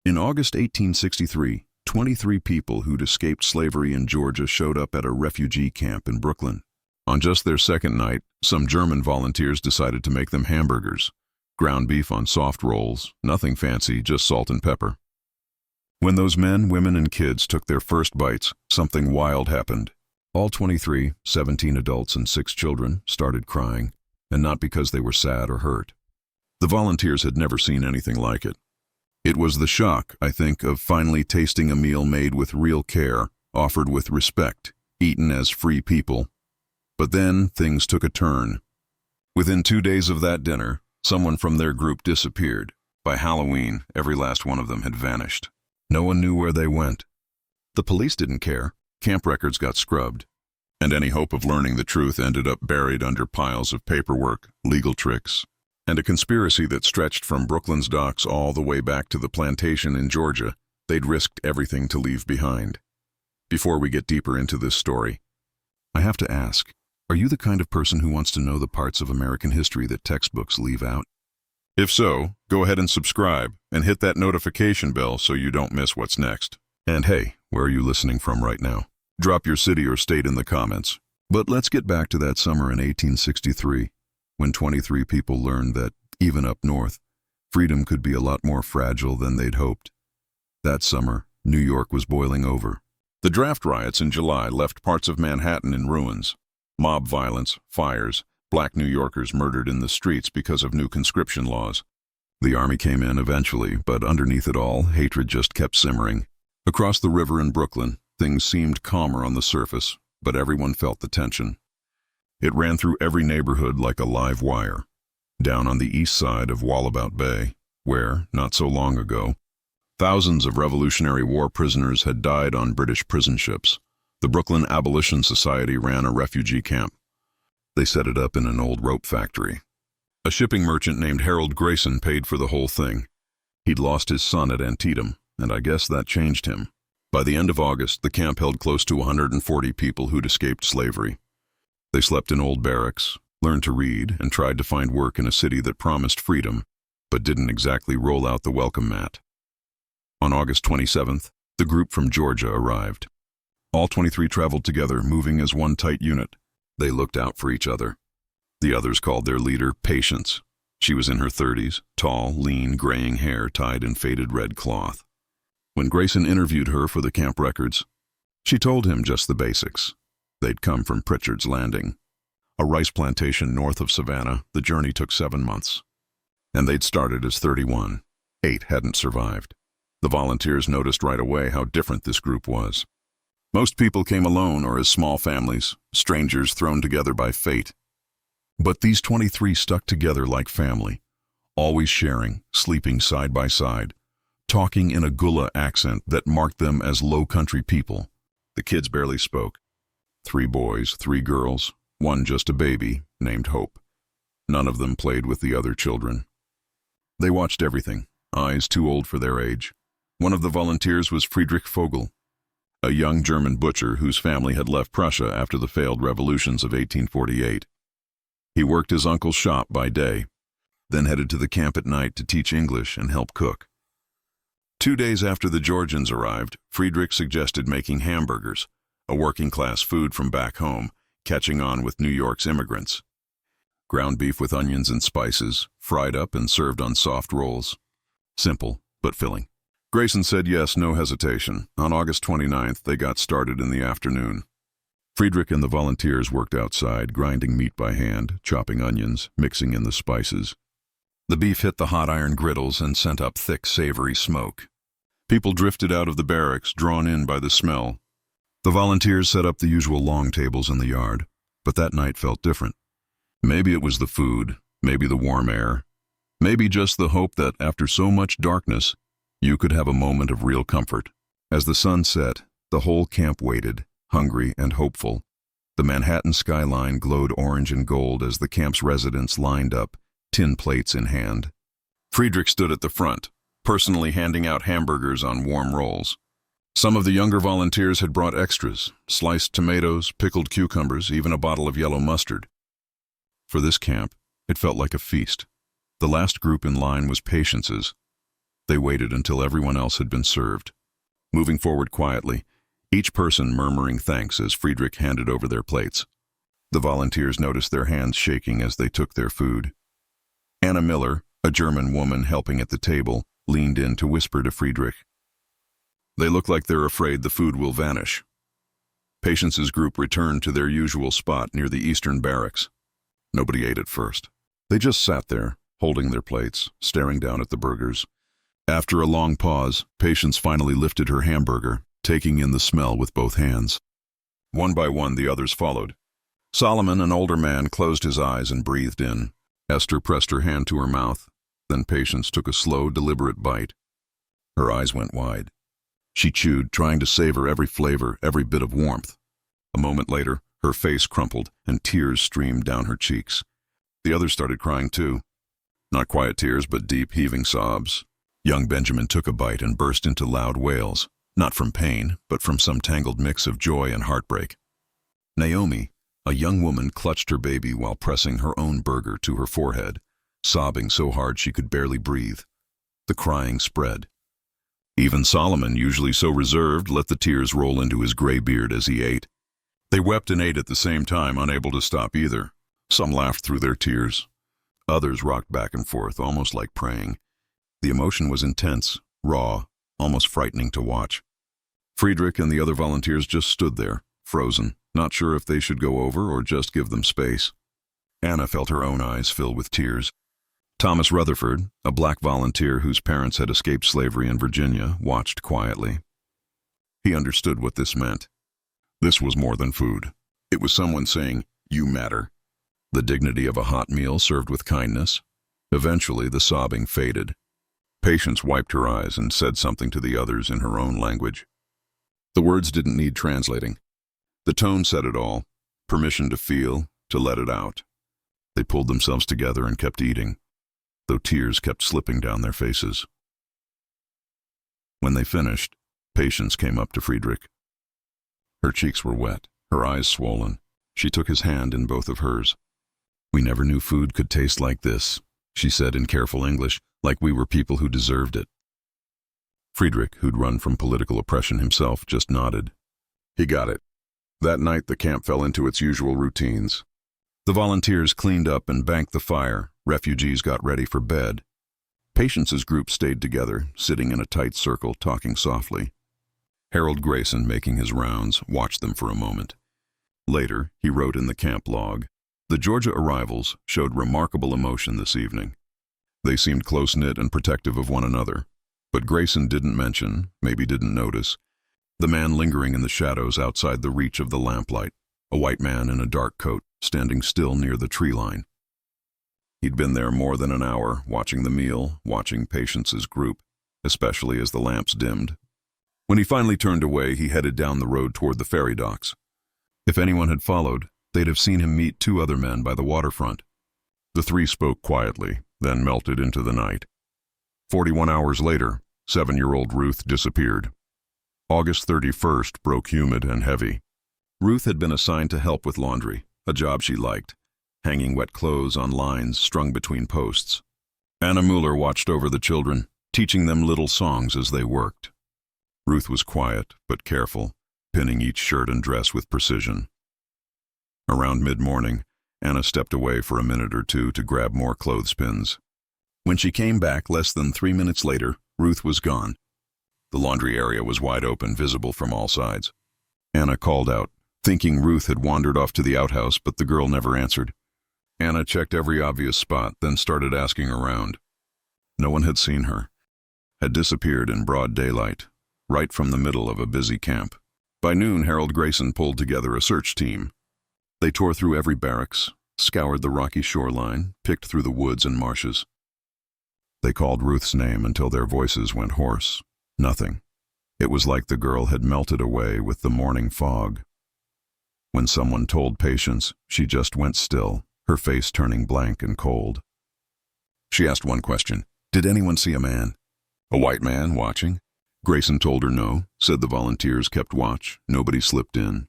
In August 1863, 23 people who'd escaped slavery in Georgia showed up at a refugee camp in Brooklyn. On just their second night, some German volunteers decided to make them hamburgers. Ground beef on soft rolls, nothing fancy, just salt and pepper. When those men, women, and kids took their first bites, something wild happened. All 23, 17 adults and 6 children, started crying, and not because they were sad or hurt. The volunteers had never seen anything like it. It was the shock, I think, of finally tasting a meal made with real care, offered with respect, eaten as free people. But then things took a turn. Within 2 days of that dinner, someone from their group disappeared. By Halloween, every last one of them had vanished. No one knew where they went. The police didn't care. Camp records got scrubbed. And any hope of learning the truth ended up buried under piles of paperwork, legal tricks, and a conspiracy that stretched from Brooklyn's docks all the way back to the plantation in Georgia they'd risked everything to leave behind. Before we get deeper into this story, I have to ask, are you the kind of person who wants to know the parts of American history that textbooks leave out? If so, go ahead and subscribe and hit that notification bell so you don't miss what's next. And hey, where are you listening from right now? Drop your city or state in the comments. But let's get back to that summer in 1863, when 23 people learned that, even up north, freedom could be a lot more fragile than they'd hoped. That summer, New York was boiling over. The draft riots in July left parts of Manhattan in ruins. Mob violence, fires, black New Yorkers murdered in the streets because of new conscription laws. The army came in eventually, but underneath it all, hatred just kept simmering. Across the river in Brooklyn, things seemed calmer on the surface, but everyone felt the tension. It ran through every neighborhood like a live wire. Down on the east side of Wallabout Bay, where, not so long ago, thousands of Revolutionary War prisoners had died on British prison ships, the Brooklyn Abolition Society ran a refugee camp. They set it up in an old rope factory. A shipping merchant named Harold Grayson paid for the whole thing. He'd lost his son at Antietam, and I guess that changed him. By the end of August, the camp held close to 140 people who'd escaped slavery. They slept in old barracks, learned to read, and tried to find work in a city that promised freedom, but didn't exactly roll out the welcome mat. On August 27th, the group from Georgia arrived. All 23 traveled together, moving as one tight unit. They looked out for each other. The others called their leader Patience. She was in her 30s, tall, lean, graying hair tied in faded red cloth. When Grayson interviewed her for the camp records, she told him just the basics. They'd come from Pritchard's Landing, a rice plantation north of Savannah. The journey took 7 months. And they'd started as 31. 8 hadn't survived. The volunteers noticed right away how different this group was. Most people came alone or as small families, strangers thrown together by fate. But these 23 stuck together like family, always sharing, sleeping side by side, talking in a Gullah accent that marked them as low country people. The kids barely spoke. 3 boys, 3 girls, one just a baby, named Hope. None of them played with the other children. They watched everything, eyes too old for their age. One of the volunteers was Friedrich Vogel, a young German butcher whose family had left Prussia after the failed revolutions of 1848. He worked his uncle's shop by day, then headed to the camp at night to teach English and help cook. 2 days after the Georgians arrived, Friedrich suggested making hamburgers, a working-class food from back home, catching on with New York's immigrants. Ground beef with onions and spices, fried up and served on soft rolls. Simple, but filling. Grayson said yes, no hesitation. On August 29th, they got started in the afternoon. Friedrich and the volunteers worked outside, grinding meat by hand, chopping onions, mixing in the spices. The beef hit the hot iron griddles and sent up thick, savory smoke. People drifted out of the barracks, drawn in by the smell. The volunteers set up the usual long tables in the yard, but that night felt different. Maybe it was the food, maybe the warm air, maybe just the hope that after so much darkness, you could have a moment of real comfort. As the sun set, the whole camp waited, hungry and hopeful. The Manhattan skyline glowed orange and gold as the camp's residents lined up, tin plates in hand. Friedrich stood at the front, personally handing out hamburgers on warm rolls. Some of the younger volunteers had brought extras, sliced tomatoes, pickled cucumbers, even a bottle of yellow mustard. For this camp, it felt like a feast. The last group in line was Patience's. They waited until everyone else had been served, moving forward quietly, each person murmuring thanks as Friedrich handed over their plates. The volunteers noticed their hands shaking as they took their food. Anna Miller, a German woman helping at the table, leaned in to whisper to Friedrich. "They look like they're afraid the food will vanish." Patience's group returned to their usual spot near the eastern barracks. Nobody ate at first. They just sat there, holding their plates, staring down at the burgers. After a long pause, Patience finally lifted her hamburger, taking in the smell with both hands. One by one, the others followed. Solomon, an older man, closed his eyes and breathed in. Esther pressed her hand to her mouth. Then Patience took a slow, deliberate bite. Her eyes went wide. She chewed, trying to savor every flavor, every bit of warmth. A moment later, her face crumpled and tears streamed down her cheeks. The others started crying too. Not quiet tears, but deep, heaving sobs. Young Benjamin took a bite and burst into loud wails, not from pain, but from some tangled mix of joy and heartbreak. Naomi, a young woman, clutched her baby while pressing her own burger to her forehead, sobbing so hard she could barely breathe. The crying spread. Even Solomon, usually so reserved, let the tears roll into his gray beard as he ate. They wept and ate at the same time, unable to stop either. Some laughed through their tears. Others rocked back and forth, almost like praying. The emotion was intense, raw, almost frightening to watch. Friedrich and the other volunteers just stood there, frozen, not sure if they should go over or just give them space. Anna felt her own eyes fill with tears. Thomas Rutherford, a black volunteer whose parents had escaped slavery in Virginia, watched quietly. He understood what this meant. This was more than food. It was someone saying, "You matter." The dignity of a hot meal served with kindness. Eventually, the sobbing faded. Patience wiped her eyes and said something to the others in her own language. The words didn't need translating. The tone said it all. Permission to feel, to let it out. They pulled themselves together and kept eating, though tears kept slipping down their faces. When they finished, Patience came up to Friedrich. Her cheeks were wet, her eyes swollen. She took his hand in both of hers. "We never knew food could taste like this," she said in careful English, like we were people who deserved it. Friedrich, who'd run from political oppression himself, just nodded. He got it. That night, the camp fell into its usual routines. The volunteers cleaned up and banked the fire. Refugees got ready for bed. Patience's group stayed together, sitting in a tight circle, talking softly. Harold Grayson, making his rounds, watched them for a moment. Later, he wrote in the camp log, "The Georgia arrivals showed remarkable emotion this evening. They seemed close-knit and protective of one another. But Grayson didn't mention, maybe didn't notice, the man lingering in the shadows outside the reach of the lamplight, a white man in a dark coat, standing still near the tree line. He'd been there more than an hour, watching the meal, watching Patience's group, especially as the lamps dimmed. When he finally turned away, he headed down the road toward the ferry docks. If anyone had followed, they'd have seen him meet two other men by the waterfront. The three spoke quietly, then melted into the night. 41 hours later, 7-year-old Ruth disappeared. August 31st broke humid and heavy. Ruth had been assigned to help with laundry, a job she liked, hanging wet clothes on lines strung between posts. Anna Mueller watched over the children, teaching them little songs as they worked. Ruth was quiet but careful, pinning each shirt and dress with precision. Around mid-morning, Anna stepped away for a minute or two to grab more clothespins. When she came back less than 3 minutes later, Ruth was gone. The laundry area was wide open, visible from all sides. Anna called out, thinking Ruth had wandered off to the outhouse, but the girl never answered. Anna checked every obvious spot, then started asking around. No one had seen her. Had disappeared in broad daylight, right from the middle of a busy camp. By noon, Harold Grayson pulled together a search team. They tore through every barracks, scoured the rocky shoreline, picked through the woods and marshes. They called Ruth's name until their voices went hoarse. Nothing. It was like the girl had melted away with the morning fog. When someone told Patience, she just went still, her face turning blank and cold. She asked one question. Did anyone see a man? A white man watching? Grayson told her no, said the volunteers kept watch, nobody slipped in.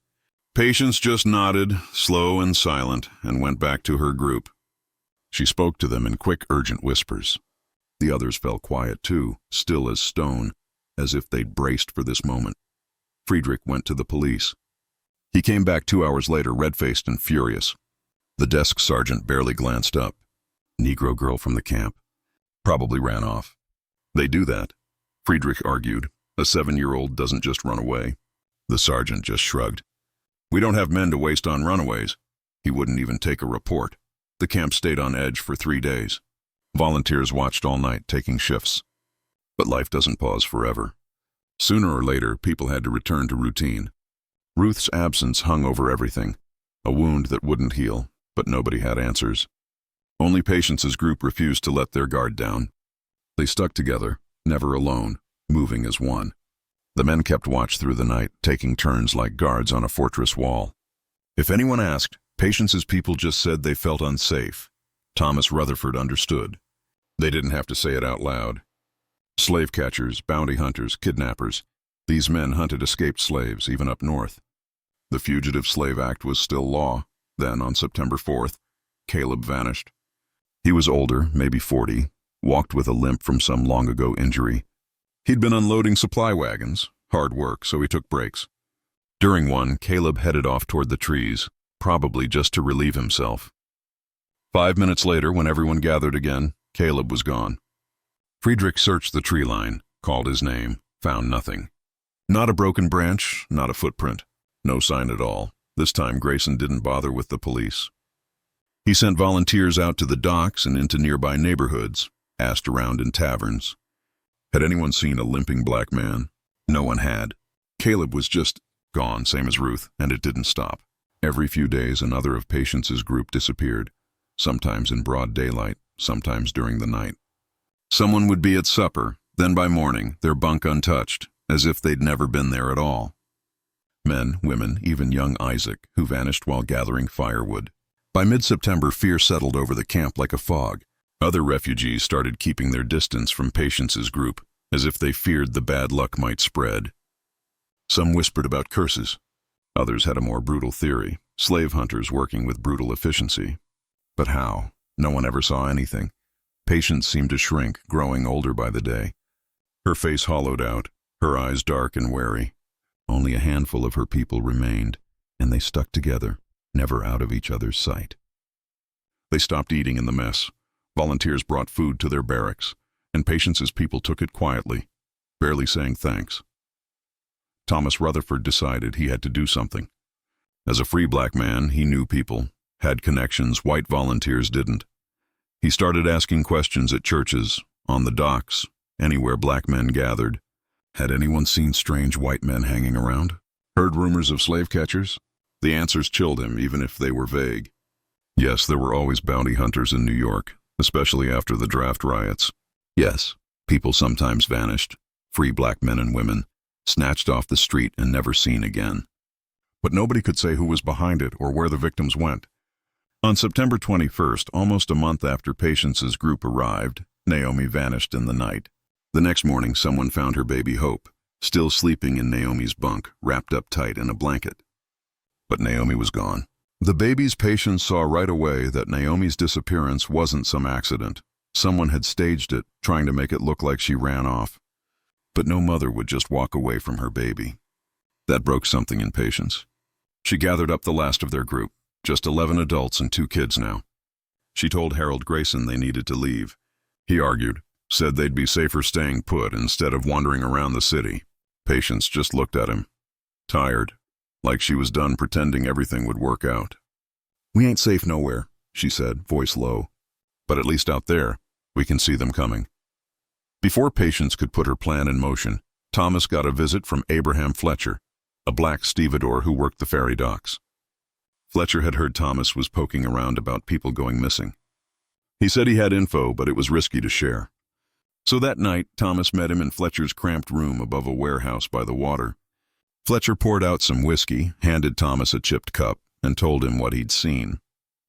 Patience just nodded, slow and silent, and went back to her group. She spoke to them in quick, urgent whispers. The others fell quiet too, still as stone, as if they'd braced for this moment. Friedrich went to the police. He came back 2 hours later, red-faced and furious. The desk sergeant barely glanced up. Negro girl from the camp. Probably ran off. They do that, Friedrich argued. A 7-year-old doesn't just run away. The sergeant just shrugged. We don't have men to waste on runaways. He wouldn't even take a report. The camp stayed on edge for 3 days. Volunteers watched all night, taking shifts. But life doesn't pause forever. Sooner or later, people had to return to routine. Ruth's absence hung over everything, a wound that wouldn't heal, but nobody had answers. Only Patience's group refused to let their guard down. They stuck together, never alone, moving as one. The men kept watch through the night, taking turns like guards on a fortress wall. If anyone asked, Patience's people just said they felt unsafe. Thomas Rutherford understood. They didn't have to say it out loud. Slave catchers, bounty hunters, kidnappers. These men hunted escaped slaves, even up north. The Fugitive Slave Act was still law. Then, on September 4th, Caleb vanished. He was older, maybe 40, walked with a limp from some long-ago injury. He'd been unloading supply wagons, hard work, so he took breaks. During one, Caleb headed off toward the trees, probably just to relieve himself. 5 minutes later, when everyone gathered again, Caleb was gone. Friedrich searched the tree line, called his name, found nothing. Not a broken branch, not a footprint. No sign at all. This time Grayson didn't bother with the police. He sent volunteers out to the docks and into nearby neighborhoods, asked around in taverns. Had anyone seen a limping black man? No one had. Caleb was just gone, same as Ruth, and it didn't stop. Every few days another of Patience's group disappeared, sometimes in broad daylight, sometimes during the night. Someone would be at supper, then by morning, their bunk untouched, as if they'd never been there at all. Men, women, even young Isaac, who vanished while gathering firewood. By mid-September, fear settled over the camp like a fog. Other refugees started keeping their distance from Patience's group, as if they feared the bad luck might spread. Some whispered about curses. Others had a more brutal theory, slave hunters working with brutal efficiency. But how? No one ever saw anything. Patience seemed to shrink, growing older by the day. Her face hollowed out, her eyes dark and wary. Only a handful of her people remained, and they stuck together, never out of each other's sight. They stopped eating in the mess. Volunteers brought food to their barracks, and Patience's people took it quietly, barely saying thanks. Thomas Rutherford decided he had to do something. As a free black man, he knew people, had connections white volunteers didn't. He started asking questions at churches, on the docks, anywhere black men gathered. Had anyone seen strange white men hanging around? Heard rumors of slave catchers? The answers chilled him, even if they were vague. Yes, there were always bounty hunters in New York, especially after the draft riots. Yes, people sometimes vanished, free black men and women, snatched off the street and never seen again. But nobody could say who was behind it or where the victims went. On September 21st, almost a month after Patience's group arrived, Naomi vanished in the night. The next morning, someone found her baby Hope, still sleeping in Naomi's bunk, wrapped up tight in a blanket. But Naomi was gone. The baby's Patience saw right away that Naomi's disappearance wasn't some accident. Someone had staged it, trying to make it look like she ran off. But no mother would just walk away from her baby. That broke something in Patience. She gathered up the last of their group, just 11 adults and 2 kids now. She told Harold Grayson they needed to leave. He argued, said they'd be safer staying put instead of wandering around the city. Patience just looked at him, tired, like she was done pretending everything would work out. "We ain't safe nowhere," she said, voice low. "But at least out there, we can see them coming." Before Patience could put her plan in motion, Thomas got a visit from Abraham Fletcher, a black stevedore who worked the ferry docks. Fletcher had heard Thomas was poking around about people going missing. He said he had info, but it was risky to share. So that night, Thomas met him in Fletcher's cramped room above a warehouse by the water. Fletcher poured out some whiskey, handed Thomas a chipped cup, and told him what he'd seen.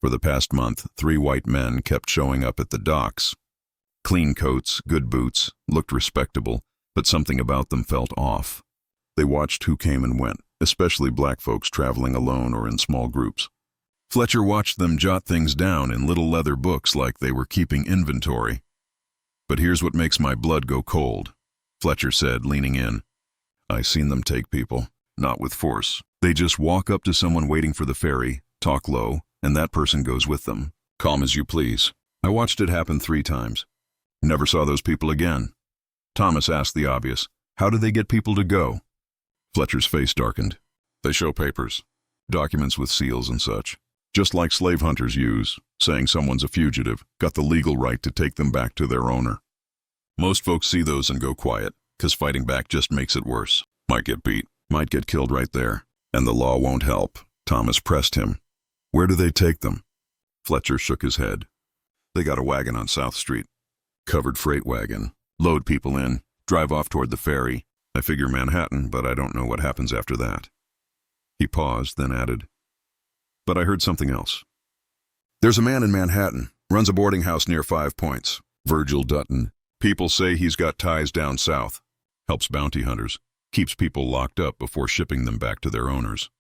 For the past month, 3 white men kept showing up at the docks. Clean coats, good boots, looked respectable, but something about them felt off. They watched who came and went, especially black folks traveling alone or in small groups. Fletcher watched them jot things down in little leather books like they were keeping inventory. But here's what makes my blood go cold, Fletcher said, leaning in. I seen them take people, not with force. They just walk up to someone waiting for the ferry, talk low, and that person goes with them. Calm as you please. I watched it happen 3 times. Never saw those people again. Thomas asked the obvious. How do they get people to go? Fletcher's face darkened. They show papers, documents with seals and such. Just like slave hunters use, saying someone's a fugitive, got the legal right to take them back to their owner. Most folks see those and go quiet, 'cause fighting back just makes it worse. Might get beat, might get killed right there. And the law won't help. Thomas pressed him. Where do they take them? Fletcher shook his head. They got a wagon on South Street. Covered freight wagon. Load people in, drive off toward the ferry. I figure Manhattan, but I don't know what happens after that. He paused, then added, but I heard something else. There's a man in Manhattan, runs a boarding house near 5 Points. Virgil Dutton. People say he's got ties down south. Helps bounty hunters. Keeps people locked up before shipping them back to their owners.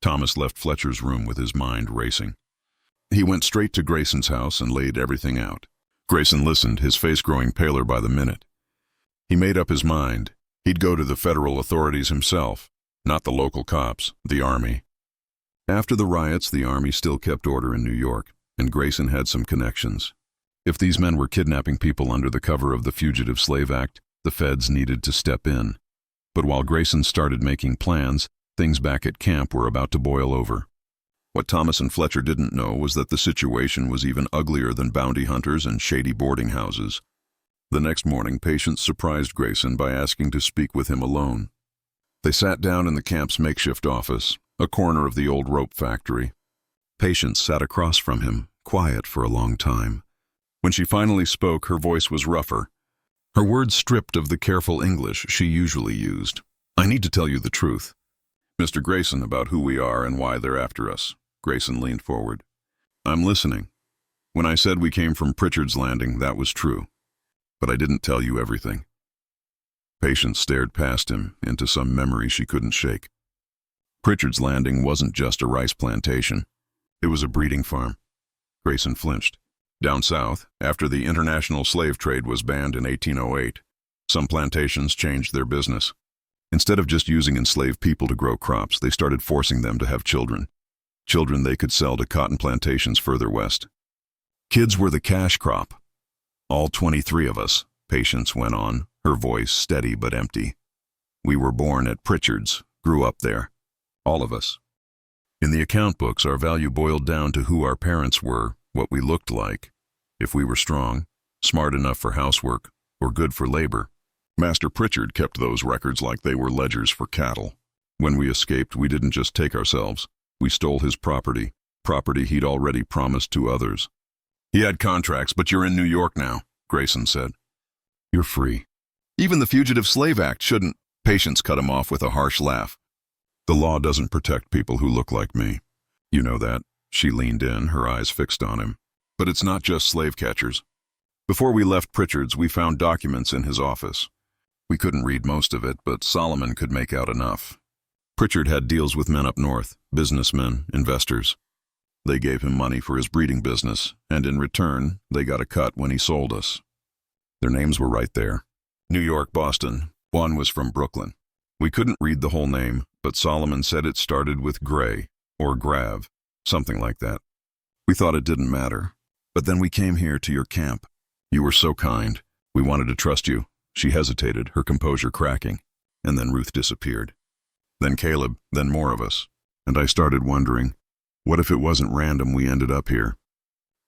Thomas left Fletcher's room with his mind racing. He went straight to Grayson's house and laid everything out. Grayson listened, his face growing paler by the minute. He made up his mind. He'd go to the federal authorities himself, not the local cops, the Army. After the riots, the Army still kept order in New York, and Grayson had some connections. If these men were kidnapping people under the cover of the Fugitive Slave Act, the feds needed to step in. But while Grayson started making plans, things back at camp were about to boil over. What Thomas and Fletcher didn't know was that the situation was even uglier than bounty hunters and shady boarding houses. The next morning, Patience surprised Grayson by asking to speak with him alone. They sat down in the camp's makeshift office, a corner of the old rope factory. Patience sat across from him, quiet for a long time. When she finally spoke, her voice was rougher, her words stripped of the careful English she usually used. I need to tell you the truth, Mr. Grayson, about who we are and why they're after us. Grayson leaned forward. I'm listening. When I said we came from Pritchard's Landing, that was true. But I didn't tell you everything. Patience stared past him into some memory she couldn't shake. Pritchard's Landing wasn't just a rice plantation. It was a breeding farm. Grayson flinched. Down south, after the international slave trade was banned in 1808, some plantations changed their business. Instead of just using enslaved people to grow crops, they started forcing them to have children. Children they could sell to cotton plantations further west. Kids were the cash crop. All 23 of us, Patience went on, her voice steady but empty. We were born at Pritchard's, grew up there. All of us. In the account books, our value boiled down to who our parents were, what we looked like, if we were strong, smart enough for housework, or good for labor. Master Pritchard kept those records like they were ledgers for cattle. When we escaped, we didn't just take ourselves. We stole his property he'd already promised to others. He had contracts, but you're in New York now, Grayson said. You're free. Even the Fugitive Slave Act shouldn't. Patience cut him off with a harsh laugh. The law doesn't protect people who look like me. You know that. She leaned in, her eyes fixed on him. But it's not just slave catchers. Before we left Pritchard's, we found documents in his office. We couldn't read most of it, but Solomon could make out enough. Pritchard had deals with men up north, businessmen, investors. They gave him money for his breeding business, and in return, they got a cut when he sold us. Their names were right there. New York, Boston. One was from Brooklyn. We couldn't read the whole name, but Solomon said it started with Gray, or Grav, something like that. We thought it didn't matter. But then we came here to your camp. You were so kind. We wanted to trust you. She hesitated, her composure cracking. And then Ruth disappeared. Then Caleb, then more of us. And I started wondering, what if it wasn't random we ended up here?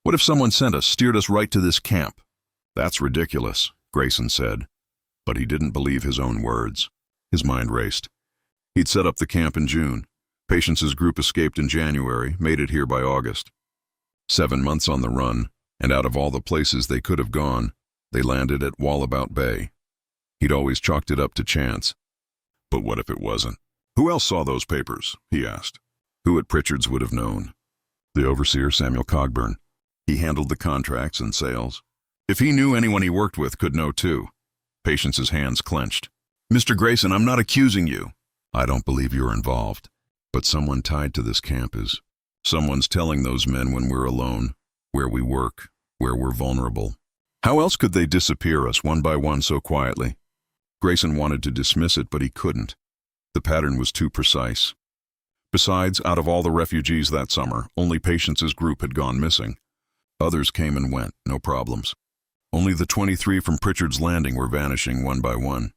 What if someone sent us, steered us right to this camp? That's ridiculous, Grayson said. But he didn't believe his own words. His mind raced. He'd set up the camp in June. Patience's group escaped in January, made it here by August. 7 months on the run, and out of all the places they could have gone, they landed at Wallabout Bay. He'd always chalked it up to chance. But what if it wasn't? Who else saw those papers? He asked. Who at Pritchard's would have known? The overseer, Samuel Cogburn. He handled the contracts and sales. If he knew, anyone he worked with could know too. Patience's hands clenched. Mr. Grayson, I'm not accusing you. I don't believe you're involved. But someone tied to this camp is. Someone's telling those men when we're alone, where we work, where we're vulnerable. How else could they disappear us one by one so quietly? Grayson wanted to dismiss it, but he couldn't. The pattern was too precise. Besides, out of all the refugees that summer, only Patience's group had gone missing. Others came and went, no problems. Only the 23 from Pritchard's Landing were vanishing one by one.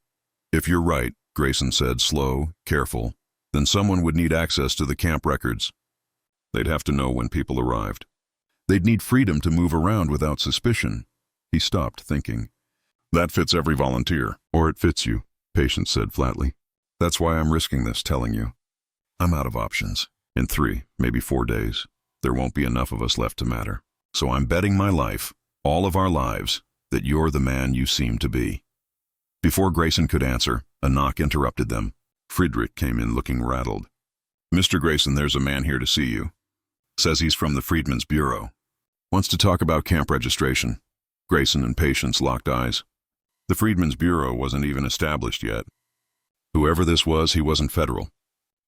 If you're right, Grayson said, slow, careful, then someone would need access to the camp records. They'd have to know when people arrived. They'd need freedom to move around without suspicion. He stopped, thinking. That fits every volunteer. Or it fits you, Patience said flatly. That's why I'm risking this, telling you. I'm out of options. In 3, maybe 4 days, there won't be enough of us left to matter. So I'm betting my life, all of our lives, that you're the man you seem to be. Before Grayson could answer, a knock interrupted them. Friedrich came in looking rattled. Mr. Grayson, there's a man here to see you. Says he's from the Freedmen's Bureau. Wants to talk about camp registration. Grayson and Patience locked eyes. The Freedmen's Bureau wasn't even established yet. Whoever this was, he wasn't federal.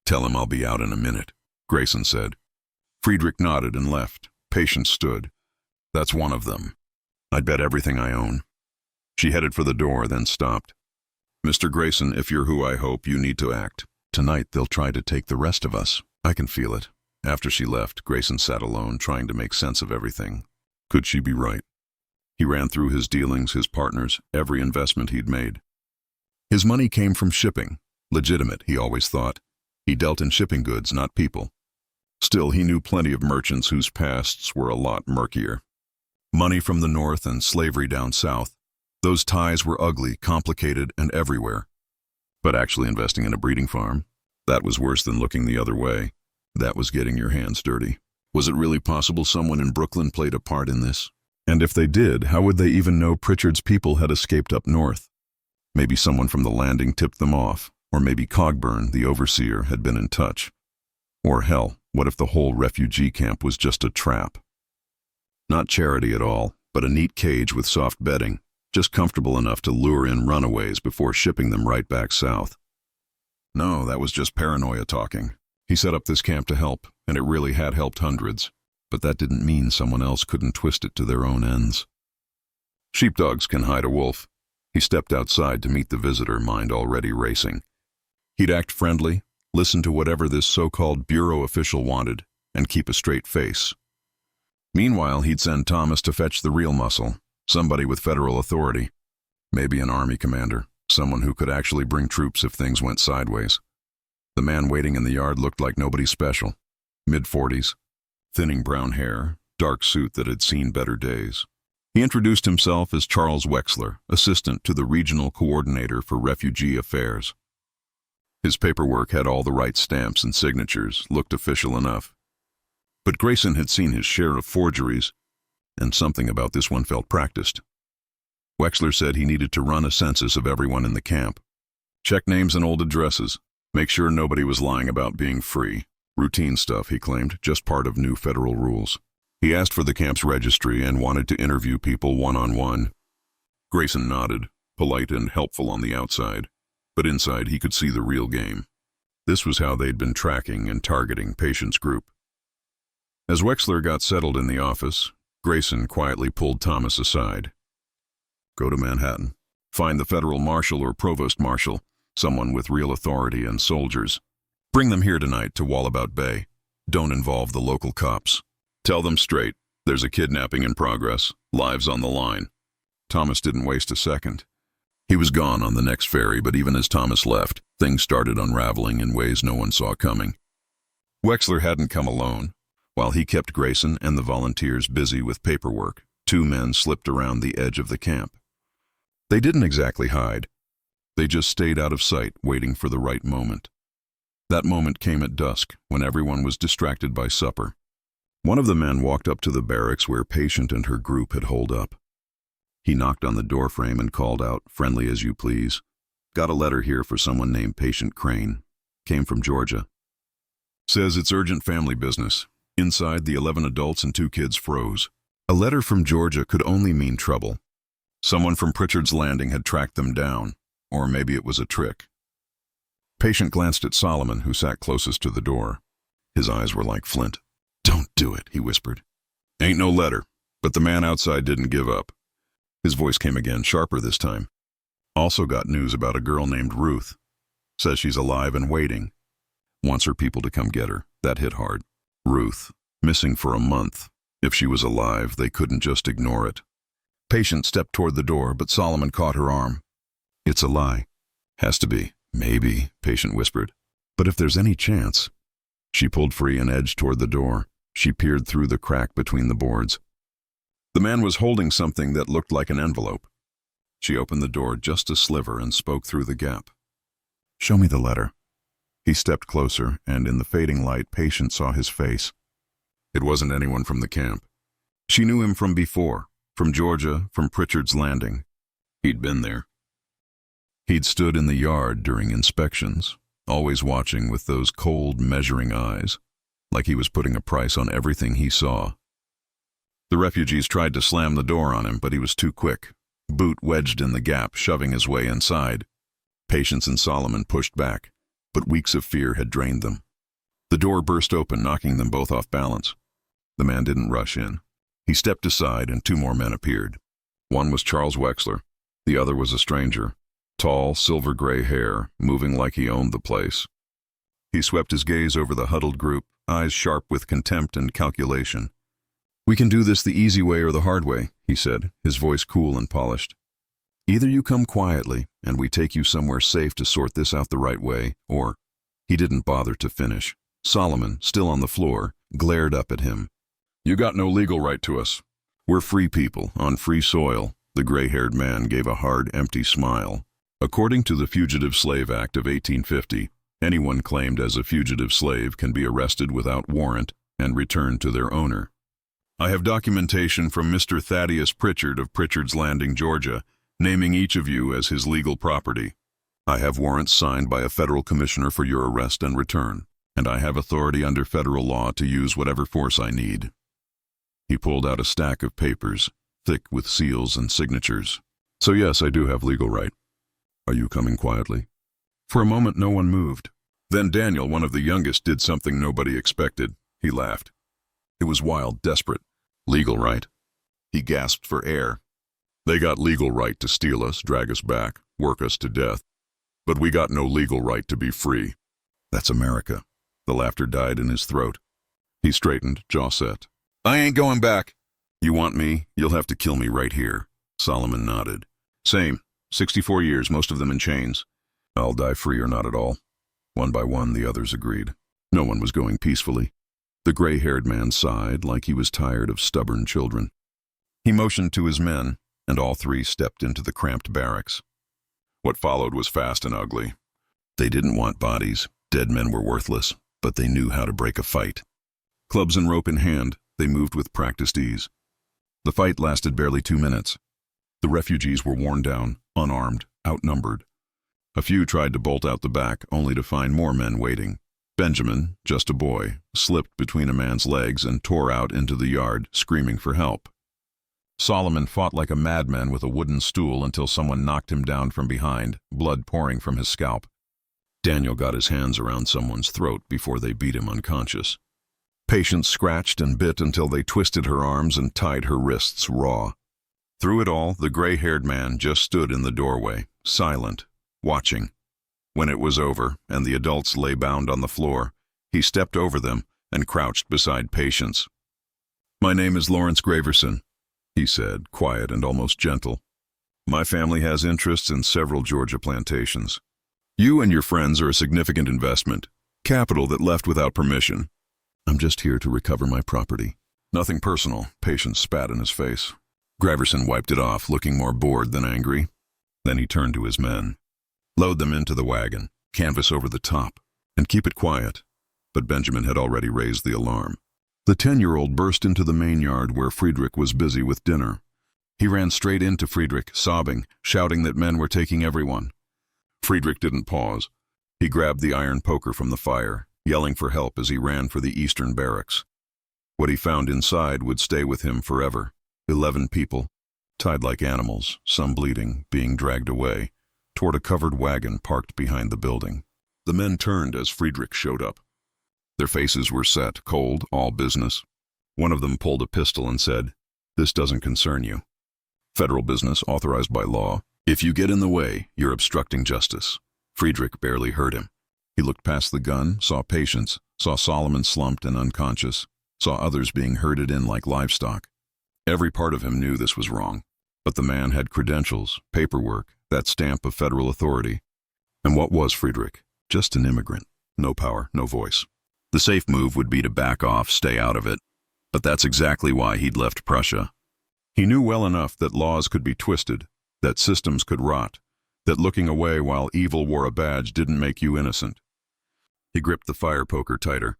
Tell him I'll be out in a minute, Grayson said. Friedrich nodded and left. Patience stood. That's one of them. I'd bet everything I own. She headed for the door, then stopped. Mr. Grayson, if you're who I hope, you need to act. Tonight they'll try to take the rest of us. I can feel it. After she left, Grayson sat alone, trying to make sense of everything. Could she be right? He ran through his dealings, his partners, every investment he'd made. His money came from shipping. Legitimate, he always thought. He dealt in shipping goods, not people. Still, he knew plenty of merchants whose pasts were a lot murkier. Money from the north and slavery down south. Those ties were ugly, complicated, and everywhere. But actually investing in a breeding farm? That was worse than looking the other way. That was getting your hands dirty. Was it really possible someone in Brooklyn played a part in this? And if they did, how would they even know Pritchard's people had escaped up north? Maybe someone from the landing tipped them off, or maybe Cogburn, the overseer, had been in touch. Or hell, what if the whole refugee camp was just a trap? Not charity at all, but a neat cage with soft bedding, just comfortable enough to lure in runaways before shipping them right back south. No, that was just paranoia talking. He set up this camp to help, and it really had helped hundreds. But that didn't mean someone else couldn't twist it to their own ends. Sheepdogs can hide a wolf. He stepped outside to meet the visitor, mind already racing. He'd act friendly, listen to whatever this so-called bureau official wanted, and keep a straight face. Meanwhile, he'd send Thomas to fetch the real muscle, somebody with federal authority. Maybe an army commander, someone who could actually bring troops if things went sideways. The man waiting in the yard looked like nobody special. Mid-40s, thinning brown hair, dark suit that had seen better days. He introduced himself as Charles Wexler, assistant to the regional coordinator for refugee affairs. His paperwork had all the right stamps and signatures, looked official enough. But Grayson had seen his share of forgeries, and something about this one felt practiced. Wexler said he needed to run a census of everyone in the camp. Check names and old addresses. Make sure nobody was lying about being free. Routine stuff, he claimed, just part of new federal rules. He asked for the camp's registry and wanted to interview people one-on-one. Grayson nodded, polite and helpful on the outside, but inside he could see the real game. This was how they'd been tracking and targeting Patience's group. As Wexler got settled in the office, Grayson quietly pulled Thomas aside. Go to Manhattan. Find the federal marshal or provost marshal, someone with real authority and soldiers. Bring them here tonight to Wallabout Bay. Don't involve the local cops. Tell them straight, there's a kidnapping in progress, lives on the line. Thomas didn't waste a second. He was gone on the next ferry, but even as Thomas left, things started unraveling in ways no one saw coming. Wexler hadn't come alone. While he kept Grayson and the volunteers busy with paperwork, 2 men slipped around the edge of the camp. They didn't exactly hide. They just stayed out of sight, waiting for the right moment. That moment came at dusk, when everyone was distracted by supper. One of the men walked up to the barracks where Patient and her group had holed up. He knocked on the doorframe and called out, friendly as you please. Got a letter here for someone named Patient Crane. Came from Georgia. Says it's urgent family business. Inside, the 11 adults and 2 kids froze. A letter from Georgia could only mean trouble. Someone from Pritchard's Landing had tracked them down, or maybe it was a trick. Patient glanced at Solomon, who sat closest to the door. His eyes were like flint. Don't do it, he whispered. Ain't no letter, but the man outside didn't give up. His voice came again, sharper this time. Also got news about a girl named Ruth. Says she's alive and waiting. Wants her people to come get her. That hit hard. Ruth, missing for a month. If she was alive, they couldn't just ignore it. Patient stepped toward the door, but Solomon caught her arm. It's a lie. Has to be. Maybe, Patient whispered. But if there's any chance. She pulled free and edged toward the door. She peered through the crack between the boards. The man was holding something that looked like an envelope. She opened the door just a sliver and spoke through the gap. Show me the letter. He stepped closer, and in the fading light, Patient saw his face. It wasn't anyone from the camp. She knew him from before, from Georgia, from Pritchard's Landing. He'd been there. He'd stood in the yard during inspections, always watching with those cold, measuring eyes, like he was putting a price on everything he saw. The refugees tried to slam the door on him, but he was too quick. Boot wedged in the gap, shoving his way inside. Patience and Solomon pushed back, but weeks of fear had drained them. The door burst open, knocking them both off balance. The man didn't rush in. He stepped aside, and two more men appeared. One was Charles Wexler. The other was a stranger. Tall, silver-gray hair, moving like he owned the place. He swept his gaze over the huddled group, eyes sharp with contempt and calculation. We can do this the easy way or the hard way, he said, his voice cool and polished. Either you come quietly, and we take you somewhere safe to sort this out the right way, or— He didn't bother to finish. Solomon, still on the floor, glared up at him. You got no legal right to us. We're free people, on free soil. The gray-haired man gave a hard, empty smile. According to the Fugitive Slave Act of 1850, anyone claimed as a fugitive slave can be arrested without warrant and returned to their owner. I have documentation from Mr. Thaddeus Pritchard of Pritchard's Landing, Georgia, naming each of you as his legal property. I have warrants signed by a federal commissioner for your arrest and return, and I have authority under federal law to use whatever force I need. He pulled out a stack of papers, thick with seals and signatures. So yes, I do have legal right. Are you coming quietly? For a moment, no one moved. Then Daniel, one of the youngest, did something nobody expected. He laughed. It was wild, desperate. Legal right? He gasped for air. They got legal right to steal us, drag us back, work us to death. But we got no legal right to be free. That's America. The laughter died in his throat. He straightened, jaw set. I ain't going back. You want me? You'll have to kill me right here. Solomon nodded. Same. 64 years, most of them in chains. I'll die free or not at all. One by one, the others agreed. No one was going peacefully. The gray-haired man sighed like he was tired of stubborn children. He motioned to his men, and all three stepped into the cramped barracks. What followed was fast and ugly. They didn't want bodies. Dead men were worthless, but they knew how to break a fight. Clubs and rope in hand, they moved with practiced ease. The fight lasted barely 2 minutes. The refugees were worn down, unarmed, outnumbered. A few tried to bolt out the back, only to find more men waiting. Benjamin, just a boy, slipped between a man's legs and tore out into the yard, screaming for help. Solomon fought like a madman with a wooden stool until someone knocked him down from behind, blood pouring from his scalp. Daniel got his hands around someone's throat before they beat him unconscious. Patience scratched and bit until they twisted her arms and tied her wrists raw. Through it all, the gray-haired man just stood in the doorway, silent, watching. When it was over, and the adults lay bound on the floor, he stepped over them and crouched beside Patience. My name is Lawrence Graverson, he said, quiet and almost gentle. My family has interests in several Georgia plantations. You and your friends are a significant investment, capital that left without permission. I'm just here to recover my property. Nothing personal, Patience spat in his face. Graverson wiped it off, looking more bored than angry. Then he turned to his men. Load them into the wagon, canvas over the top, and keep it quiet. But Benjamin had already raised the alarm. The 10-year-old burst into the main yard where Friedrich was busy with dinner. He ran straight into Friedrich, sobbing, shouting that men were taking everyone. Friedrich didn't pause. He grabbed the iron poker from the fire, yelling for help as he ran for the eastern barracks. What he found inside would stay with him forever. 11 people, tied like animals, some bleeding, being dragged away, toward a covered wagon parked behind the building. The men turned as Friedrich showed up. Their faces were set, cold, all business. One of them pulled a pistol and said, "This doesn't concern you." Federal business authorized by law. If you get in the way, you're obstructing justice. Friedrich barely heard him. He looked past the gun, saw patients, saw Solomon slumped and unconscious, saw others being herded in like livestock. Every part of him knew this was wrong. But the man had credentials, paperwork, that stamp of federal authority. And what was Friedrich? Just an immigrant. No power, no voice. The safe move would be to back off, stay out of it. But that's exactly why he'd left Prussia. He knew well enough that laws could be twisted, that systems could rot, that looking away while evil wore a badge didn't make you innocent. He gripped the fire poker tighter.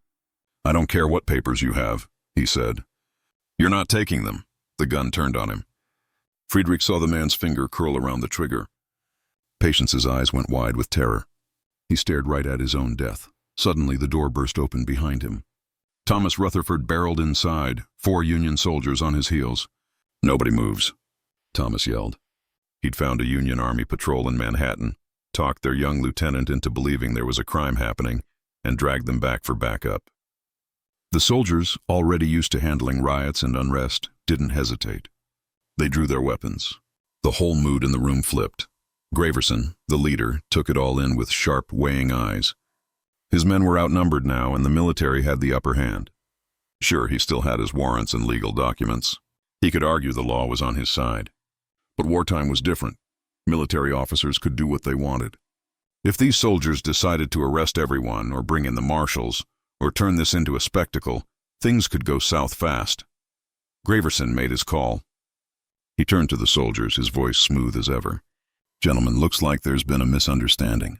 "I don't care what papers you have," he said. "You're not taking them." The gun turned on him. Friedrich saw the man's finger curl around the trigger. Patience's eyes went wide with terror. He stared right at his own death. Suddenly, the door burst open behind him. Thomas Rutherford barreled inside, 4 Union soldiers on his heels. "Nobody moves," Thomas yelled. He'd found a Union Army patrol in Manhattan, talked their young lieutenant into believing there was a crime happening, and dragged them back for backup. The soldiers, already used to handling riots and unrest, didn't hesitate. They drew their weapons. The whole mood in the room flipped. Graverson, the leader, took it all in with sharp, weighing eyes. His men were outnumbered now, and the military had the upper hand. Sure, he still had his warrants and legal documents. He could argue the law was on his side. But wartime was different. Military officers could do what they wanted. If these soldiers decided to arrest everyone, or bring in the marshals, or turn this into a spectacle, things could go south fast. Graverson made his call. He turned to the soldiers, his voice smooth as ever. "Gentlemen, looks like there's been a misunderstanding.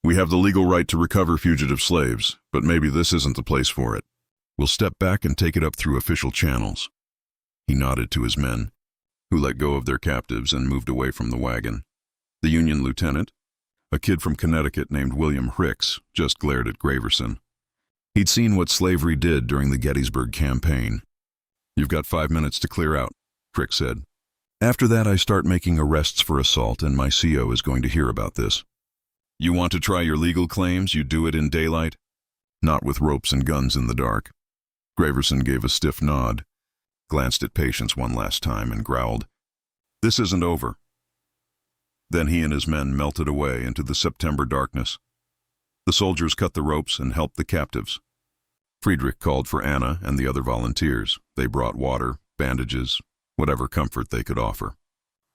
We have the legal right to recover fugitive slaves, but maybe this isn't the place for it. We'll step back and take it up through official channels." He nodded to his men, who let go of their captives and moved away from the wagon. The Union lieutenant, a kid from Connecticut named William Hicks, just glared at Graverson. He'd seen what slavery did during the Gettysburg campaign. "You've got 5 minutes to clear out," Hicks said. "After that, I start making arrests for assault, and my CO is going to hear about this. You want to try your legal claims? You do it in daylight? Not with ropes and guns in the dark." Graverson gave a stiff nod, glanced at Patience one last time, and growled, "This isn't over." Then he and his men melted away into the September darkness. The soldiers cut the ropes and helped the captives. Friedrich called for Anna and the other volunteers. They brought water, bandages, whatever comfort they could offer.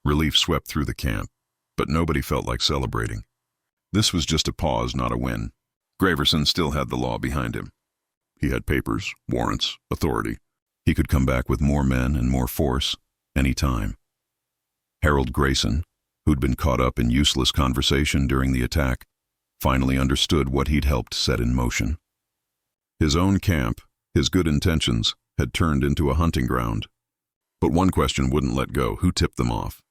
Relief swept through the camp, but nobody felt like celebrating. This was just a pause, not a win. Graverson still had the law behind him. He had papers, warrants, authority. He could come back with more men and more force, any time. Harold Grayson, who'd been caught up in useless conversation during the attack, finally understood what he'd helped set in motion. His own camp, his good intentions, had turned into a hunting ground. But one question wouldn't let go. Who tipped them off?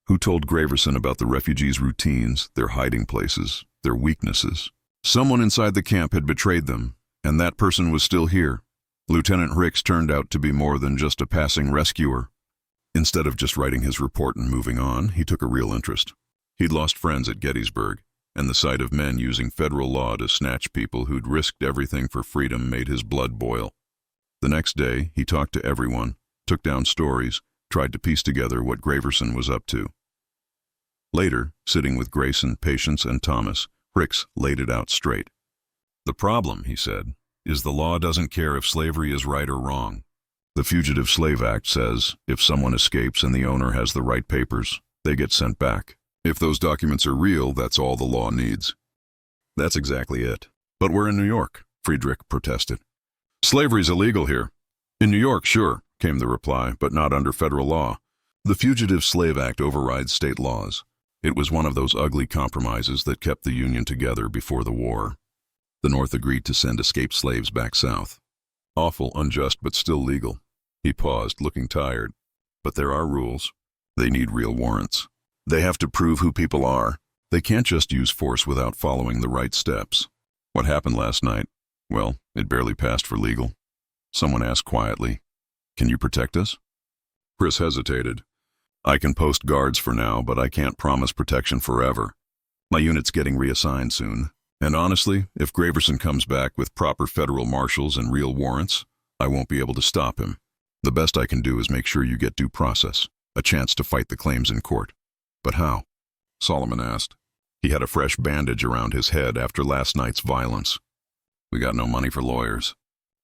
Who told Graverson about the refugees' routines, their hiding places, their weaknesses? Someone inside the camp had betrayed them, and that person was still here. Lieutenant Hicks turned out to be more than just a passing rescuer. Instead of just writing his report and moving on, he took a real interest. He'd lost friends at Gettysburg, and the sight of men using federal law to snatch people who'd risked everything for freedom made his blood boil. The next day, he talked to everyone, took down stories, tried to piece together what Graverson was up to. Later, sitting with Grayson, Patience, and Thomas, Hicks laid it out straight. "The problem," he said, "is the law doesn't care if slavery is right or wrong. The Fugitive Slave Act says if someone escapes and the owner has the right papers, they get sent back. If those documents are real, that's all the law needs." "That's exactly it. But we're in New York," Friedrich protested. "Slavery's illegal here." "In New York, sure," came the reply, "but not under federal law. The Fugitive Slave Act overrides state laws. It was one of those ugly compromises that kept the Union together before the war. The North agreed to send escaped slaves back south. Awful, unjust, but still legal." He paused, looking tired. "But there are rules. They need real warrants. They have to prove who people are. They can't just use force without following the right steps. What happened last night? Well, it barely passed for legal." Someone asked quietly, "Can you protect us?" Chris hesitated. "I can post guards for now, but I can't promise protection forever. My unit's getting reassigned soon. And honestly, if Graverson comes back with proper federal marshals and real warrants, I won't be able to stop him. The best I can do is make sure you get due process." a chance to fight the claims in court. But how? Solomon asked. He had a fresh bandage around his head after last night's violence. We got no money for lawyers.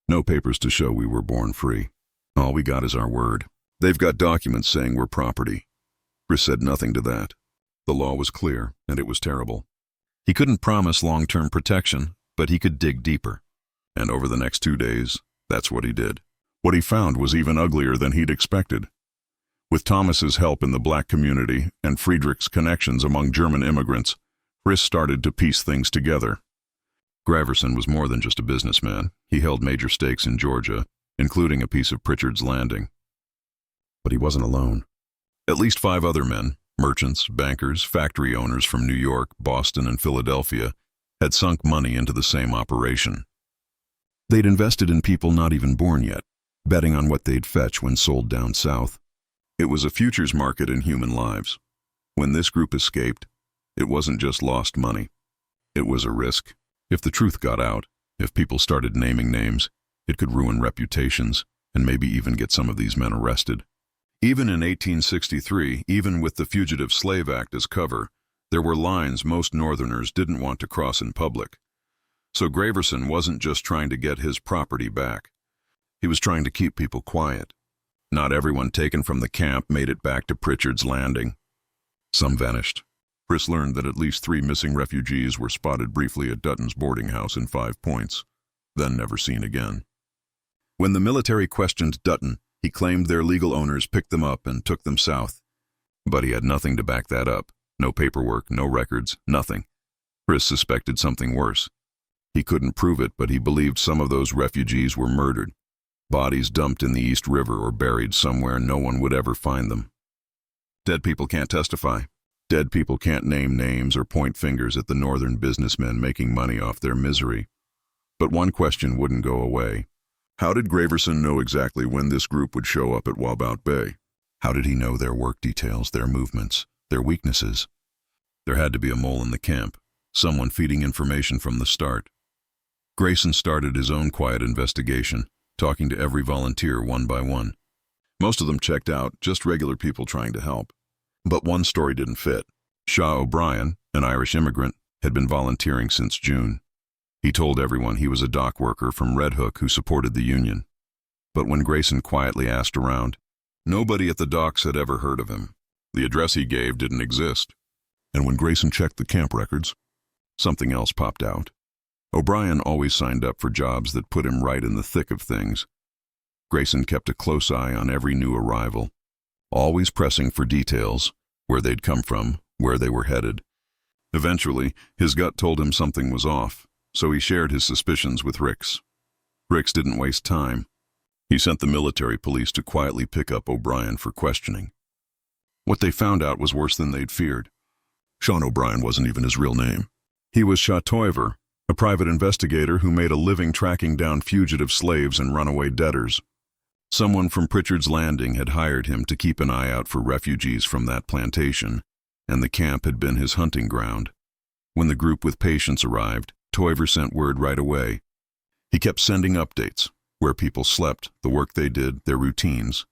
No papers to show we were born free. All we got is our word. They've got documents saying we're property. Chris said nothing to that. The law was clear, and it was terrible. He couldn't promise long-term protection, but he could dig deeper. And over the next 2 days, that's what he did. What he found was even uglier than he'd expected. With Thomas's help in the black community and Friedrich's connections among German immigrants, Chris started to piece things together. Graverson was more than just a businessman. He held major stakes in Georgia, including a piece of Pritchard's Landing. But he wasn't alone. At least 5 other men, merchants, bankers, factory owners from New York, Boston, and Philadelphia, had sunk money into the same operation. They'd invested in people not even born yet, betting on what they'd fetch when sold down south. It was a futures market in human lives. When this group escaped, it wasn't just lost money. It was a risk. If the truth got out, if people started naming names, it could ruin reputations and maybe even get some of these men arrested. Even in 1863, even with the Fugitive Slave Act as cover, there were lines most Northerners didn't want to cross in public. So Graverson wasn't just trying to get his property back. He was trying to keep people quiet. Not everyone taken from the camp made it back to Pritchard's Landing. Some vanished. Chris learned that at least 3 missing refugees were spotted briefly at Dutton's boarding house in 5 Points, then never seen again. When the military questioned Dutton, he claimed their legal owners picked them up and took them south. But he had nothing to back that up. No paperwork, no records, nothing. Chris suspected something worse. He couldn't prove it, but he believed some of those refugees were murdered. Bodies dumped in the East River or buried somewhere no one would ever find them. Dead people can't testify. Dead people can't name names or point fingers at the northern businessmen making money off their misery. But one question wouldn't go away. How did Graverson know exactly when this group would show up at Wabaut Bay? How did he know their work details, their movements, their weaknesses? There had to be a mole in the camp, someone feeding information from the start. Grayson started his own quiet investigation, talking to every volunteer one by one. Most of them checked out, just regular people trying to help. But one story didn't fit. Shaw O'Brien, an Irish immigrant, had been volunteering since June. He told everyone he was a dock worker from Red Hook who supported the union. But when Grayson quietly asked around, nobody at the docks had ever heard of him. The address he gave didn't exist. And when Grayson checked the camp records, something else popped out. O'Brien always signed up for jobs that put him right in the thick of things. Grayson kept a close eye on every new arrival, always pressing for details, where they'd come from, where they were headed. Eventually, his gut told him something was off, so he shared his suspicions with Ricks. Ricks didn't waste time. He sent the military police to quietly pick up O'Brien for questioning. What they found out was worse than they'd feared. Sean O'Brien wasn't even his real name. He was Shatoiver, a private investigator who made a living tracking down fugitive slaves and runaway debtors. Someone from Pritchard's Landing had hired him to keep an eye out for refugees from that plantation, and the camp had been his hunting ground. When the group with patients arrived, Toiver sent word right away. He kept sending updates, where people slept, the work they did, their routines.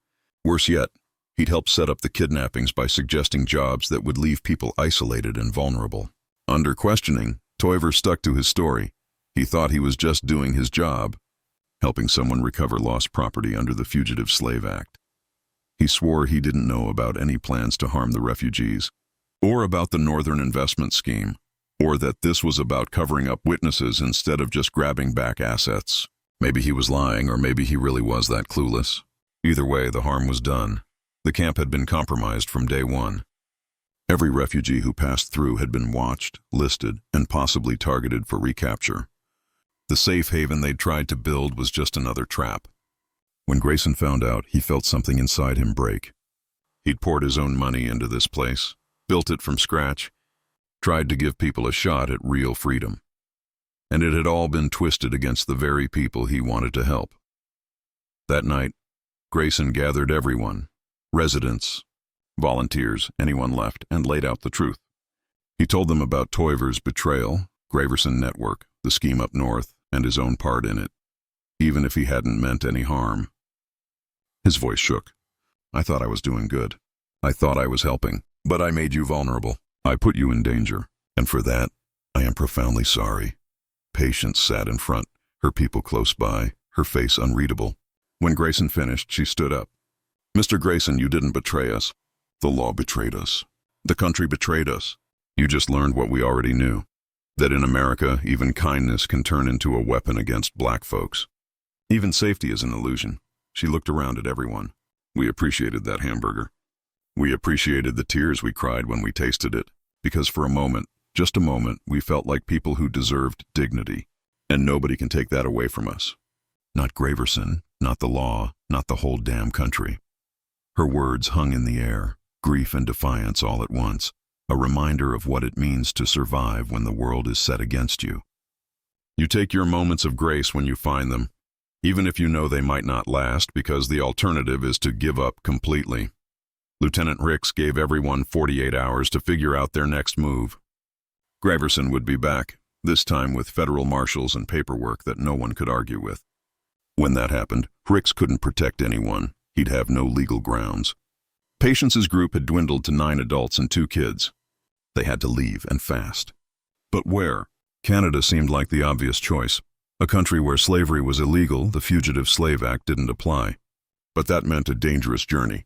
Worse yet, he'd helped set up the kidnappings by suggesting jobs that would leave people isolated and vulnerable. Under questioning, Toiver stuck to his story. He thought he was just doing his job, helping someone recover lost property under the Fugitive Slave Act. He swore he didn't know about any plans to harm the refugees, or about the Northern investment scheme, or that this was about covering up witnesses instead of just grabbing back assets. Maybe he was lying, or maybe he really was that clueless. Either way, the harm was done. The camp had been compromised from day one. Every refugee who passed through had been watched, listed, and possibly targeted for recapture. The safe haven they'd tried to build was just another trap. When Grayson found out, he felt something inside him break. He'd poured his own money into this place, built it from scratch, tried to give people a shot at real freedom. And it had all been twisted against the very people he wanted to help. That night, Grayson gathered everyone, residents, volunteers, anyone left, and laid out the truth. He told them about Toiver's betrayal, Graverson Network, the scheme up north, and his own part in it, even if he hadn't meant any harm. His voice shook. I thought I was doing good. I thought I was helping, but I made you vulnerable. I put you in danger, and for that, I am profoundly sorry." Patience sat in front, her people close by, her face unreadable. When Grayson finished, she stood up. "Mr. Grayson, you didn't betray us. The law betrayed us. The country betrayed us. You just learned what we already knew, that in America, even kindness can turn into a weapon against black folks. Even safety is an illusion." She looked around at everyone. "We appreciated that hamburger. We appreciated the tears we cried when we tasted it, because for a moment, just a moment, we felt like people who deserved dignity, and nobody can take that away from us. Not Graverson, not the law, not the whole damn country." Her words hung in the air, grief and defiance all at once, a reminder of what it means to survive when the world is set against you. You take your moments of grace when you find them, even if you know they might not last, because the alternative is to give up completely. Lieutenant Ricks gave everyone 48 hours to figure out their next move. Graverson would be back, this time with federal marshals and paperwork that no one could argue with. When that happened, Ricks couldn't protect anyone. He'd have no legal grounds. Patience's group had dwindled to 9 adults and 2 kids. They had to leave, and fast. But where? Canada seemed like the obvious choice. A country where slavery was illegal, the Fugitive Slave Act didn't apply. But that meant a dangerous journey.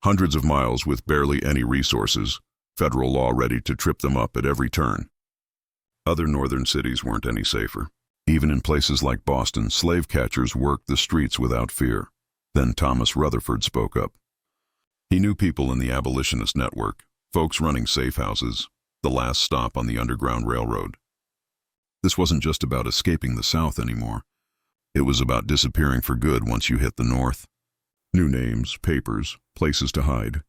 Hundreds of miles with barely any resources, federal law ready to trip them up at every turn. Other northern cities weren't any safer. Even in places like Boston, slave catchers worked the streets without fear. Then Thomas Rutherford spoke up. He knew people in the abolitionist network, folks running safe houses, the last stop on the Underground Railroad. This wasn't just about escaping the South anymore. It was about disappearing for good once you hit the North. New names, papers, places to hide.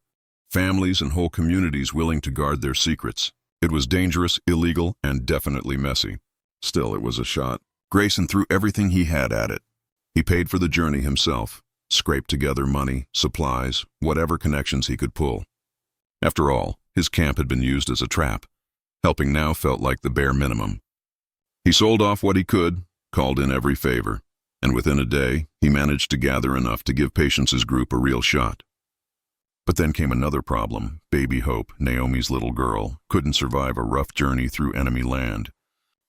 Families and whole communities willing to guard their secrets. It was dangerous, illegal, and definitely messy. Still, it was a shot. Grayson threw everything he had at it. He paid for the journey himself, scraped together money, supplies, whatever connections he could pull. After all, his camp had been used as a trap. Helping now felt like the bare minimum. He sold off what he could, called in every favor, and within a day, he managed to gather enough to give Patience's group a real shot. But then came another problem. Baby Hope, Naomi's little girl, couldn't survive a rough journey through enemy land.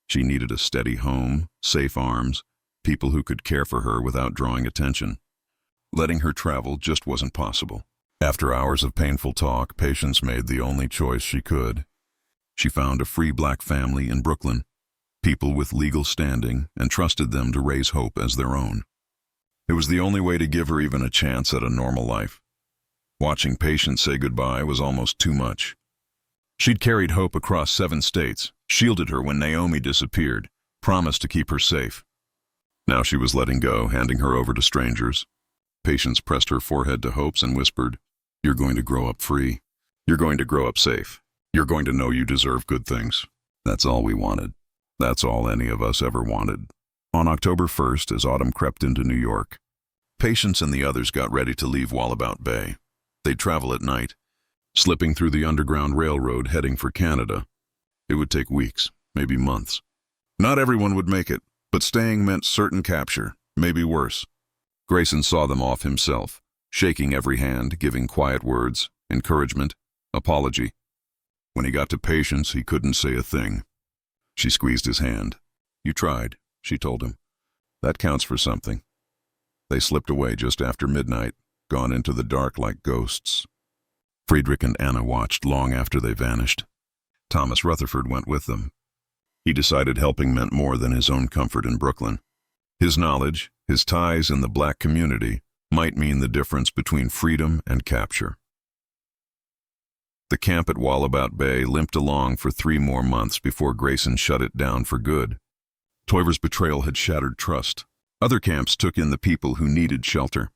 She needed a steady home, safe arms, people who could care for her without drawing attention. Letting her travel just wasn't possible. After hours of painful talk, Patience made the only choice she could. She found a free black family in Brooklyn, people with legal standing, and trusted them to raise Hope as their own. It was the only way to give her even a chance at a normal life. Watching Patience say goodbye was almost too much. She'd carried Hope across 7 states, shielded her when Naomi disappeared, promised to keep her safe. Now she was letting go, handing her over to strangers. Patience pressed her forehead to Hope's and whispered, "You're going to grow up free. You're going to grow up safe. You're going to know you deserve good things." That's all we wanted. That's all any of us ever wanted. On October 1st, as autumn crept into New York, Patience and the others got ready to leave Wallabout Bay. They'd travel at night, slipping through the Underground Railroad heading for Canada. It would take weeks, maybe months. Not everyone would make it, but staying meant certain capture, maybe worse. Grayson saw them off himself, shaking every hand, giving quiet words, encouragement, apology. When he got to Patience, he couldn't say a thing. She squeezed his hand. "You tried," she told him. "That counts for something." They slipped away just after midnight, gone into the dark like ghosts. Friedrich and Anna watched long after they vanished. Thomas Rutherford went with them. He decided helping meant more than his own comfort in Brooklyn. His knowledge, his ties in the black community, might mean the difference between freedom and capture. The camp at Wallabout Bay limped along for 3 more months before Grayson shut it down for good. Toiver's betrayal had shattered trust. Other camps took in the people who needed shelter.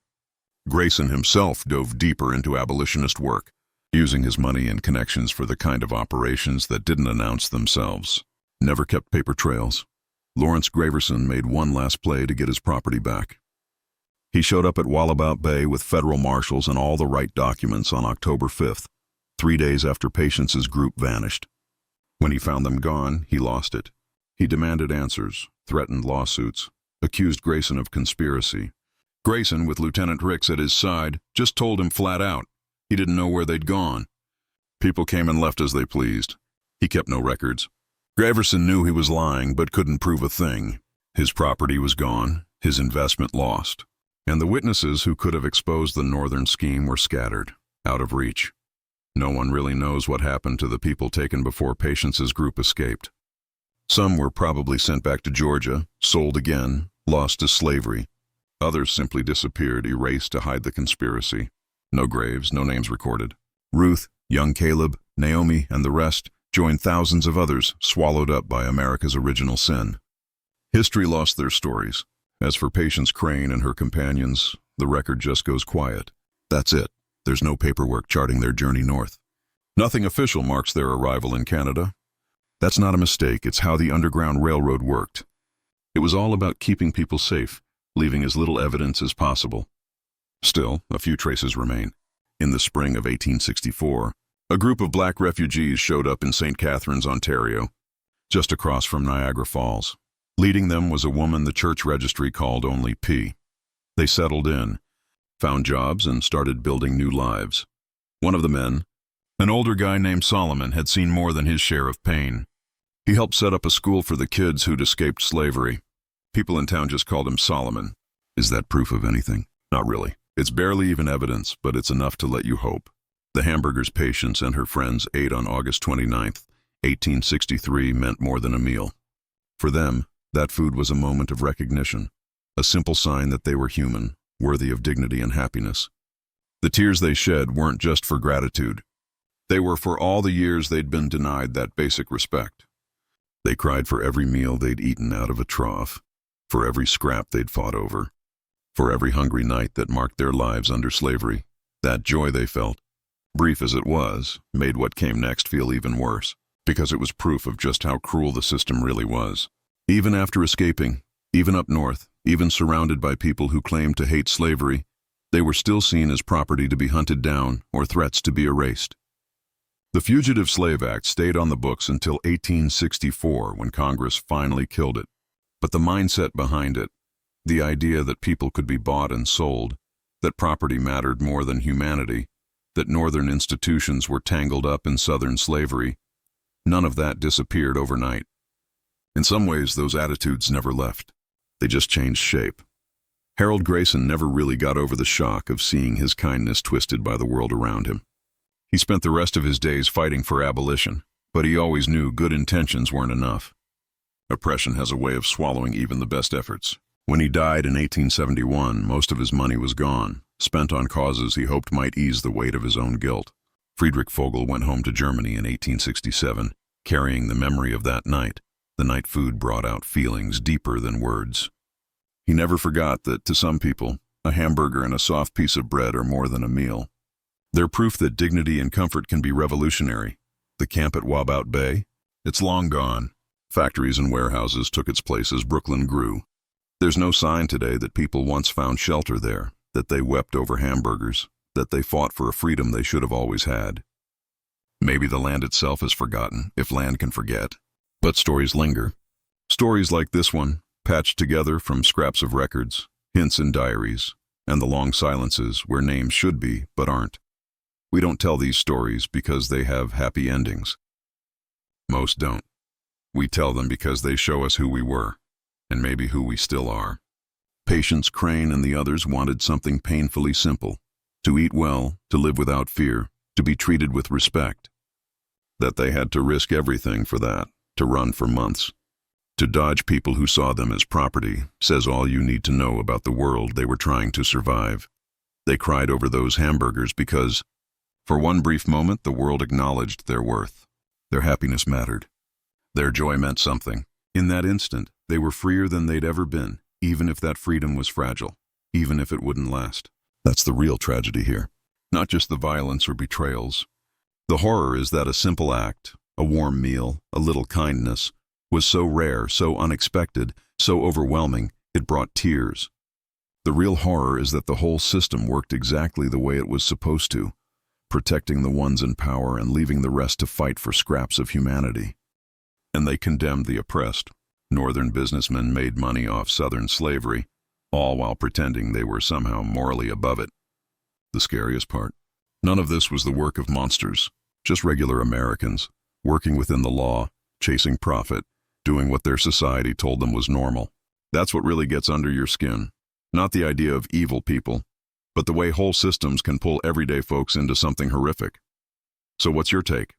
Grayson himself dove deeper into abolitionist work, using his money and connections for the kind of operations that didn't announce themselves. Never kept paper trails. Lawrence Graverson made one last play to get his property back. He showed up at Wallabout Bay with federal marshals and all the right documents on October 5th, 3 days after Patience's group vanished. When he found them gone, he lost it. He demanded answers, threatened lawsuits, accused Grayson of conspiracy. Grayson, with Lieutenant Ricks at his side, just told him flat out, He didn't know where they'd gone. People came and left as they pleased. He kept no records. Graverson knew he was lying, but couldn't prove a thing. His property was gone, his investment lost, and the witnesses who could have exposed the northern scheme were scattered, out of reach. No one really knows what happened to the people taken before Patience's group escaped. Some were probably sent back to Georgia, sold again, lost to slavery. Others simply disappeared, erased to hide the conspiracy. No graves, no names recorded. Ruth, young Caleb, Naomi, and the rest joined thousands of others swallowed up by America's original sin. History lost their stories. As for Patience Crane and her companions, the record just goes quiet. That's it. There's no paperwork charting their journey north. Nothing official marks their arrival in Canada. That's not a mistake, it's how the Underground Railroad worked. It was all about keeping people safe, leaving as little evidence as possible. Still, a few traces remain. In the spring of 1864, a group of black refugees showed up in St. Catharines, Ontario, just across from Niagara Falls. Leading them was a woman the church registry called only P. They settled in, found jobs, and started building new lives. One of the men, an older guy named Solomon, had seen more than his share of pain. He helped set up a school for the kids who'd escaped slavery. People in town just called him Solomon. Is that proof of anything? Not really. It's barely even evidence, but it's enough to let you hope. The Hamburgers Patience and her friends ate on August 29, 1863 meant more than a meal. For them, that food was a moment of recognition, a simple sign that they were human, worthy of dignity and happiness. The tears they shed weren't just for gratitude. They were for all the years they'd been denied that basic respect. They cried for every meal they'd eaten out of a trough, for every scrap they'd fought over, for every hungry night that marked their lives under slavery. That joy they felt, brief as it was, made what came next feel even worse, because it was proof of just how cruel the system really was. Even after escaping, even up north, even surrounded by people who claimed to hate slavery, they were still seen as property to be hunted down or threats to be erased. The Fugitive Slave Act stayed on the books until 1864 when Congress finally killed it. But the mindset behind it, the idea that people could be bought and sold, that property mattered more than humanity, that northern institutions were tangled up in southern slavery, none of that disappeared overnight. In some ways, those attitudes never left. They just changed shape. Harold Grayson never really got over the shock of seeing his kindness twisted by the world around him. He spent the rest of his days fighting for abolition, but he always knew good intentions weren't enough. Oppression has a way of swallowing even the best efforts. When he died in 1871, most of his money was gone, spent on causes he hoped might ease the weight of his own guilt. Friedrich Vogel went home to Germany in 1867, carrying the memory of that night. The night food brought out feelings deeper than words. He never forgot that, to some people, a hamburger and a soft piece of bread are more than a meal. They're proof that dignity and comfort can be revolutionary. The camp at Wabaut Bay? It's long gone. Factories and warehouses took its place as Brooklyn grew. There's no sign today that people once found shelter there, that they wept over hamburgers, that they fought for a freedom they should have always had. Maybe the land itself is forgotten, if land can forget. But stories linger. Stories like this one, patched together from scraps of records, hints in diaries, and the long silences where names should be but aren't. We don't tell these stories because they have happy endings. Most don't. We tell them because they show us who we were, and maybe who we still are. Patience Crane and the others wanted something painfully simple: to eat well, to live without fear, to be treated with respect. That they had to risk everything for that, to run for months, to dodge people who saw them as property, says all you need to know about the world they were trying to survive. They cried over those hamburgers because, for one brief moment, the world acknowledged their worth. Their happiness mattered. Their joy meant something. In that instant, they were freer than they'd ever been, even if that freedom was fragile, even if it wouldn't last. That's the real tragedy here. Not just the violence or betrayals. The horror is that a simple act, a warm meal, a little kindness, was so rare, so unexpected, so overwhelming, it brought tears. The real horror is that the whole system worked exactly the way it was supposed to, protecting the ones in power and leaving the rest to fight for scraps of humanity. And they condemned the oppressed. Northern businessmen made money off Southern slavery, all while pretending they were somehow morally above it. The scariest part? None of this was the work of monsters, just regular Americans, working within the law, chasing profit, doing what their society told them was normal. That's what really gets under your skin. Not the idea of evil people, but the way whole systems can pull everyday folks into something horrific. So what's your take?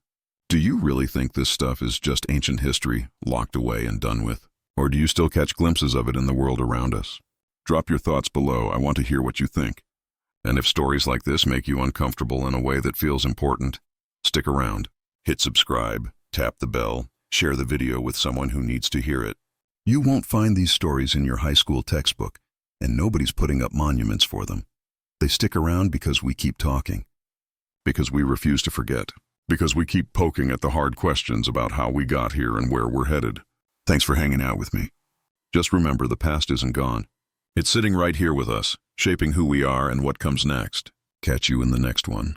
Do you really think this stuff is just ancient history, locked away and done with? Or do you still catch glimpses of it in the world around us? Drop your thoughts below. I want to hear what you think. And if stories like this make you uncomfortable in a way that feels important, stick around. Hit subscribe, tap the bell, share the video with someone who needs to hear it. You won't find these stories in your high school textbook, and nobody's putting up monuments for them. They stick around because we keep talking, because we refuse to forget, because we keep poking at the hard questions about how we got here and where we're headed. Thanks for hanging out with me. Just remember, the past isn't gone. It's sitting right here with us, shaping who we are and what comes next. Catch you in the next one.